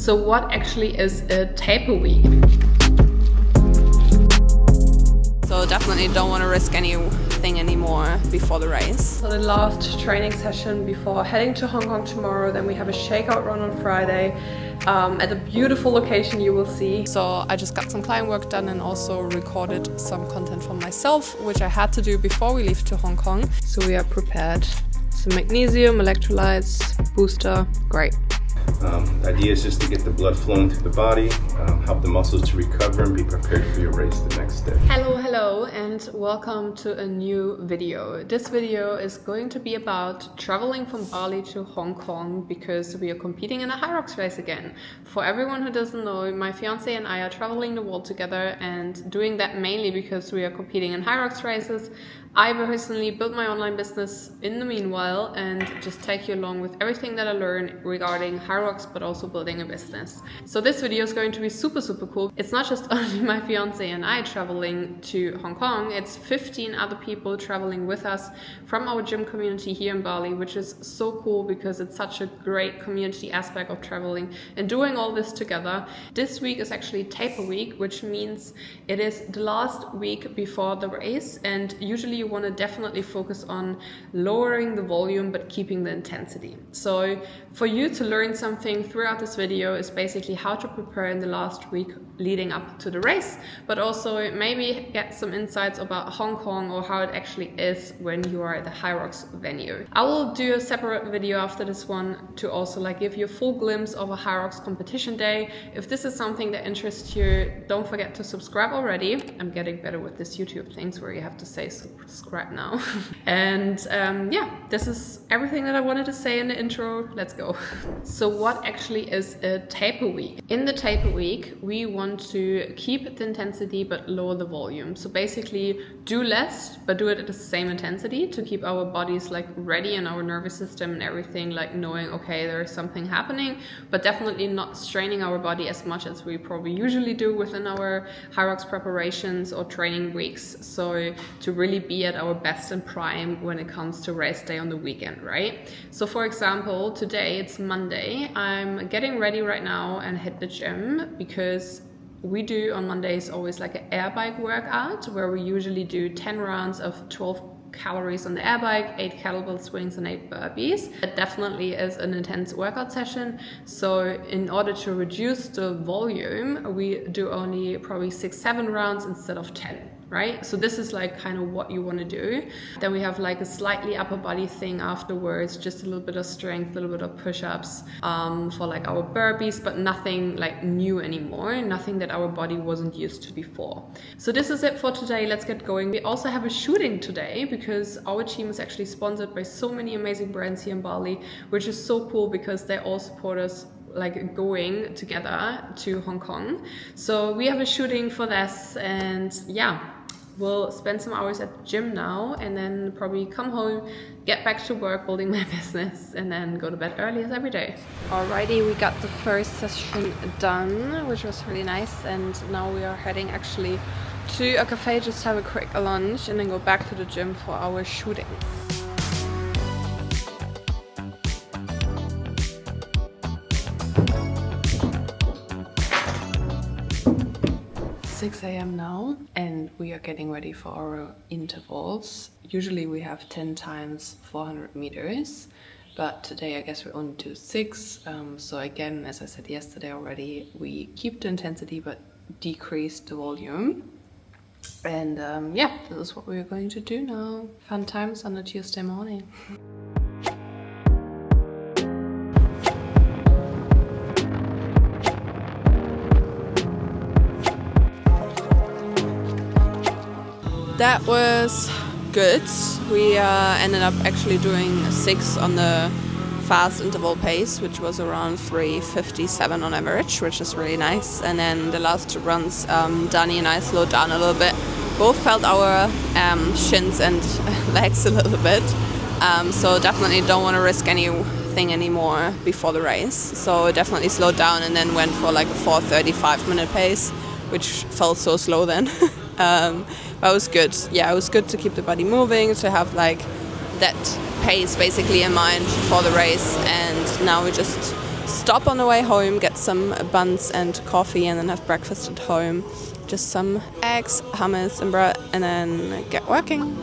So what actually is a taper week? So definitely don't want to risk anything anymore before the race. So the last training session before heading to Hong Kong tomorrow, then we have a shakeout run on Friday at a beautiful location you will see. So I just got some client work done and also recorded some content for myself, which I had to do before we leave to Hong Kong. So we are prepared. Some magnesium, electrolytes, booster, great. The idea is just to get the blood flowing through the body, help the muscles to recover and be prepared for your race the next day. Hello and welcome to a new video. This video is going to be about traveling from Bali to Hong Kong because we are competing in a HYROX race again. For everyone who doesn't know, my fiance and I are traveling the world together and doing that mainly because we are competing in HYROX races. I personally built my online business in the meanwhile and just take you along with everything that I learned regarding HYROX, but also building a business. So this video is going to be super cool. It's not just only my fiance and I traveling to Hong Kong, it's 15 other people traveling with us from our gym community here in Bali, which is so cool because it's such a great community aspect of traveling and doing all this together. This week is actually taper week, which means it is the last week before the race, and usually you want to definitely focus on lowering the volume but keeping the intensity. So for you to learn something throughout this video is basically how to prepare in the last week leading up to the race, but also maybe get some insights about Hong Kong or how it actually is when you are at the HYROX venue. I will do a separate video after this one to also give you a full glimpse of a HYROX competition day. If this is something that interests you, don't forget to subscribe already. I'm getting better with this YouTube things where you have to say subscribe now. And yeah, this is everything that I wanted to say in the intro. Let's go. So what actually is a taper week? In the taper week, we want to keep the intensity but lower the volume. So basically do less but do it at the same intensity to keep our bodies ready and our nervous system and everything knowing, okay, there is something happening, but definitely not straining our body as much as we probably usually do within our HYROX preparations or training weeks. So to really be at our best and prime when it comes to race day on the weekend, right? So for example, today it's Monday. I'm getting ready right now and hit the gym because we do on Mondays always an air bike workout where we usually do 10 rounds of 12 calories on the air bike, 8 kettlebell swings and 8 burpees. It definitely is an intense workout session. So in order to reduce the volume, we do only probably 6-7 rounds instead of 10. Right? So this is kind of what you want to do. Then we have a slightly upper body thing afterwards, just a little bit of strength, a little bit of push-ups for our burpees, but nothing new anymore, nothing that our body wasn't used to before. So this is it for today. Let's get going. We also have a shooting today because our team is actually sponsored by so many amazing brands here in Bali, which is so cool because they all support us going together to Hong Kong. So we have a shooting for this, and yeah, we'll spend some hours at the gym now and then probably come home, get back to work building my business, and then go to bed early as every day. Alrighty, we got the first session done, which was really nice, and now we are heading actually to a cafe just to have a quick lunch and then go back to the gym for our shooting. 6 a.m. now, and we are getting ready for our intervals. Usually we have 10 times 400 meters, but today I guess we only do 6. So again, as I said yesterday already, we keep the intensity but decrease the volume. And yeah, this is what we're going to do now. Fun times on a Tuesday morning. That was good. We ended up actually doing 6 on the fast interval pace, which was around 3:57 on average, which is really nice. And then the last 2 runs, Dani and I slowed down a little bit. Both felt our shins and legs a little bit. So definitely don't want to risk anything anymore before the race. So definitely slowed down and then went for a 4:35 minute pace, which felt so slow then. But it was good. Yeah, it was good to keep the body moving, to have that pace basically in mind for the race. And now we just stop on the way home, get some buns and coffee, and then have breakfast at home. Just some eggs, hummus and bread, and then get working.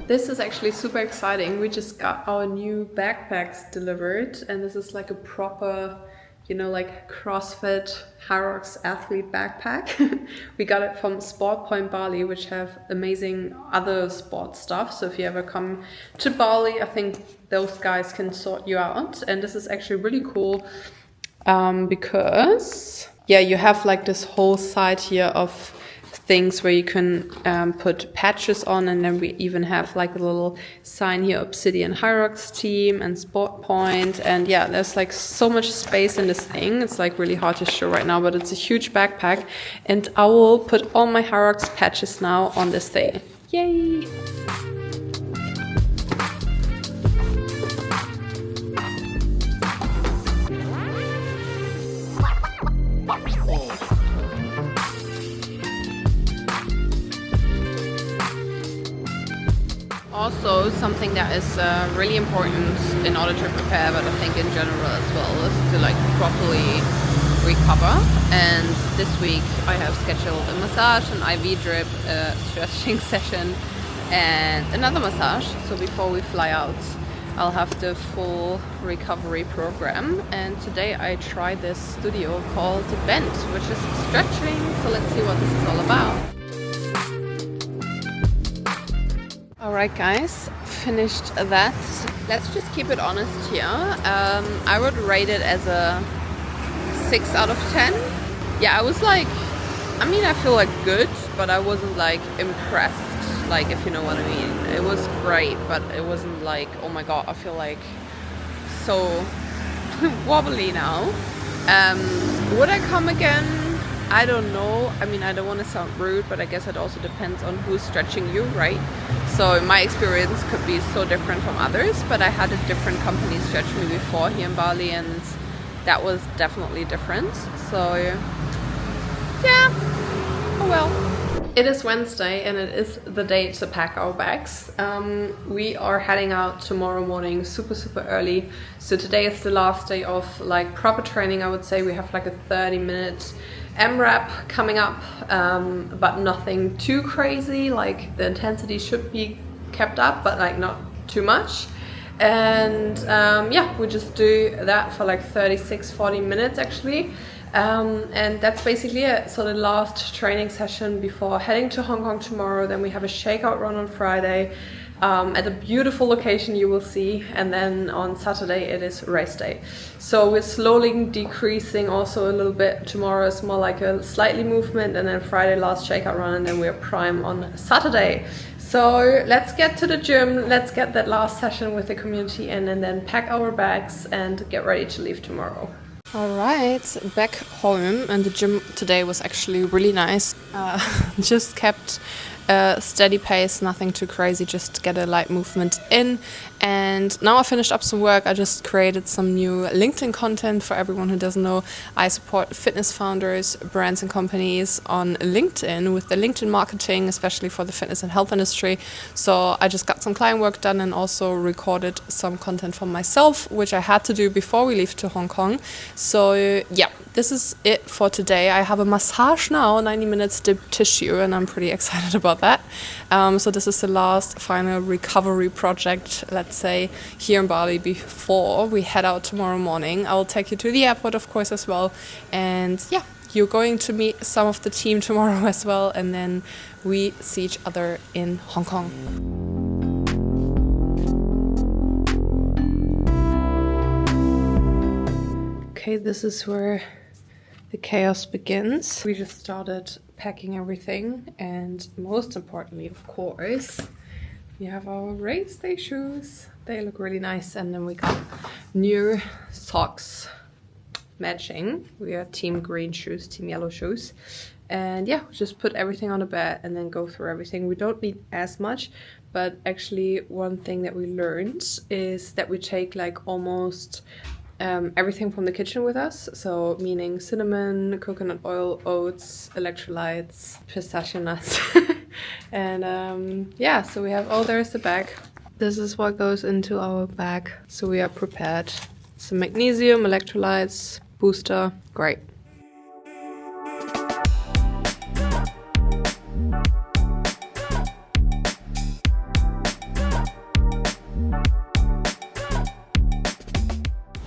This is actually super exciting. We just got our new backpacks delivered, and this is like a proper, you know, like CrossFit HYROX athlete backpack. We got it from Sport Point Bali, which have amazing other sport stuff. So if you ever come to Bali, I think those guys can sort you out. And this is actually really cool because, yeah, you have like this whole side here of things where you can put patches on, and then we even have like a little sign here, Obsidian HYROX team and Sport Point. And yeah, there's like so much space in this thing. It's like really hard to show right now, but it's a huge backpack, and I will put all my HYROX patches now on this thing. Yay! Also, something that is really important in order to prepare, but I think in general as well, is to like properly recover. And this week I have scheduled a massage, an IV drip, a stretching session, and another massage. So before we fly out, I'll have the full recovery program. And today I tried this studio called Bend, which is stretching. So let's see what this is all about. Alright guys, finished that. Let's just keep it honest here. I would rate it as a 6 out of 10. Yeah, I was like, I mean, I feel like good, but I wasn't like impressed, like, if you know what I mean. It was great, but it wasn't like, oh my god, I feel like so wobbly now. Would I come again? I don't know. I mean, I don't want to sound rude, but I guess it also depends on who's stretching you, right? So my experience could be so different from others, but I had a different company stretch me before here in Bali, and that was definitely different. So yeah, oh well. It is Wednesday and it is the day to pack our bags. We are heading out tomorrow morning super early. So today is the last day of like proper training, I would say. We have like a 30-minute MRAP coming up, but nothing too crazy. Like the intensity should be kept up, but like not too much. And yeah, we just do that for like 36-40 minutes actually. And that's basically it. So the last training session before heading to Hong Kong tomorrow. Then we have a shakeout run on Friday at a beautiful location you will see, and then on Saturday it is race day. So we're slowly decreasing also a little bit. Tomorrow is more like a slightly movement, and then Friday last shakeout run, and then we're prime on Saturday. So let's get to the gym, let's get that last session with the community in, and then pack our bags and get ready to leave tomorrow. Alright, back home, and the gym today was actually really nice. Just kept a steady pace, nothing too crazy, just get a light movement in. And now I finished up some work. I just created some new LinkedIn content. For everyone who doesn't know, I support fitness founders, brands and companies on LinkedIn with the LinkedIn marketing, especially for the fitness and health industry. So I just got some client work done and also recorded some content for myself, which I had to do before we leave to Hong Kong. So yeah, this is it for today. I have a massage now, 90 minutes dip tissue, and I'm pretty excited about that. So this is the last final recovery project, let's say, here in Bali before we head out tomorrow morning. I will take you to the airport, of course, as well. And yeah, you're going to meet some of the team tomorrow as well. And then we see each other in Hong Kong. Okay, this is where the chaos begins. We just started packing everything, and most importantly, of course, we have our race day shoes. They look really nice, and then we got new socks matching. We are team green shoes, team yellow shoes. And yeah, just put everything on the bed and then go through everything. We don't need as much, but actually one thing that we learned is that we take like almost everything from the kitchen with us. So meaning cinnamon, coconut oil, oats, electrolytes, pistachio nuts. And yeah, so we have, oh, there's the bag. This is what goes into our bag. So we are prepared. Some magnesium, electrolytes, booster, great.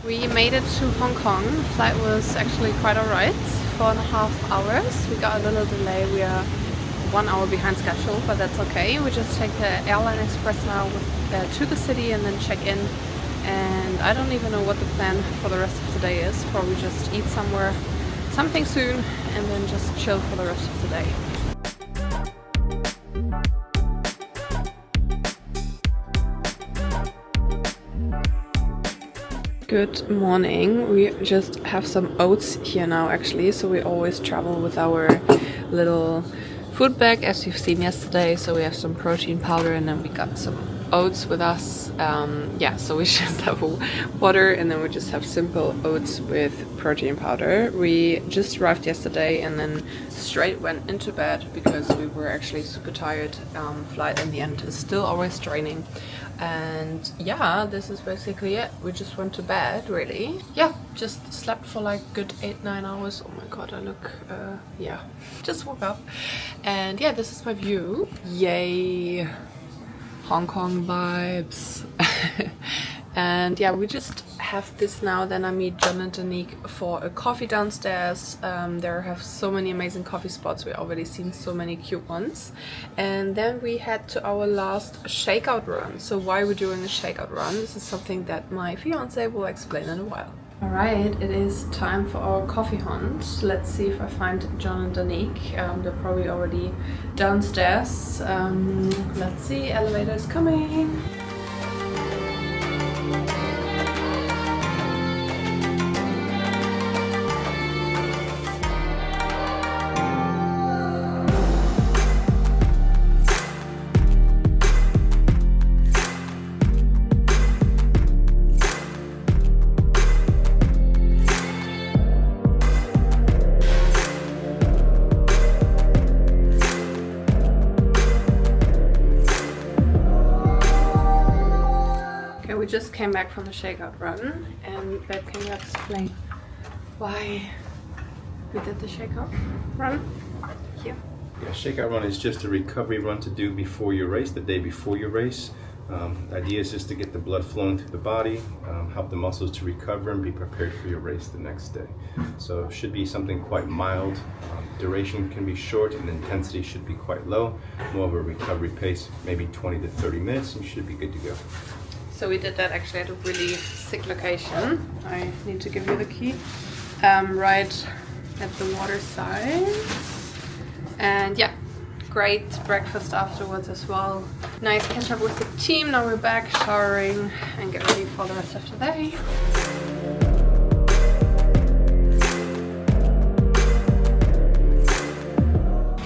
We made it to Hong Kong. The flight was actually quite alright, 4.5 hours. We got a little delay. We are 1 hour behind schedule, but that's okay. We just take the airline express now to the city and then check in. And I don't even know what the plan for the rest of the day is. Probably just eat somewhere, something soon, and then just chill for the rest of the day. Good morning. We just have some oats here now actually, so we always travel with our little food bag as you've seen yesterday. So we have some protein powder and then we got some oats with us. Yeah, so we just have water and then we just have simple oats with protein powder. We just arrived yesterday and then straight went into bed because we were actually super tired. Flight in the end is still always draining. And yeah, this is basically it. We just went to bed, really. Yeah, just slept for like good 8-9 hours. Oh my god, I look, yeah, just woke up. And yeah, this is my view. Yay, Hong Kong vibes. And yeah, we just have this now. Then I meet John and Danique for a coffee downstairs. There have so many amazing coffee spots. We already seen so many cute ones. And then we head to our last shakeout run. So why we're doing a shakeout run, this is something that my fiance will explain in a while. Alright, it is time for our coffee hunt. Let's see if I find John and Danique. They're probably already downstairs. Let's see, elevator is coming. We just came back from the shakeout run and Babe, can you explain why we did the shakeout run here? Yeah, shakeout run is just a recovery run to do before your race, the day before your race. The idea is just to get the blood flowing through the body, help the muscles to recover and be prepared for your race the next day. So it should be something quite mild. Duration can be short and intensity should be quite low. More of a recovery pace, maybe 20 to 30 minutes, and you should be good to go. So we did that actually at a really sick location. I need to give you the key. Right at the water side. And yeah, great breakfast afterwards as well. Nice catch up with the team. Now we're back showering and get ready for the rest of the day.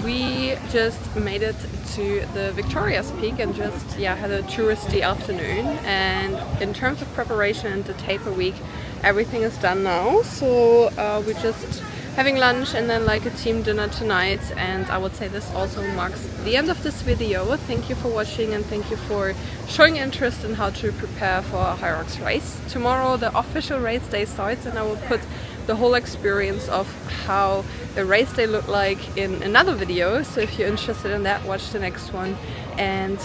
We just made it to the Victoria's Peak and just had a touristy afternoon. And in terms of preparation and the taper week, everything is done now. So we're just having lunch and then like a team dinner tonight. And I would say this also marks the end of this video. Thank you for watching and thank you for showing interest in how to prepare for a HYROX race. Tomorrow the official race day starts and I will put the whole experience of how the race day looked like in another video. So if you're interested in that, watch the next one. And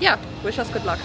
yeah, wish us good luck.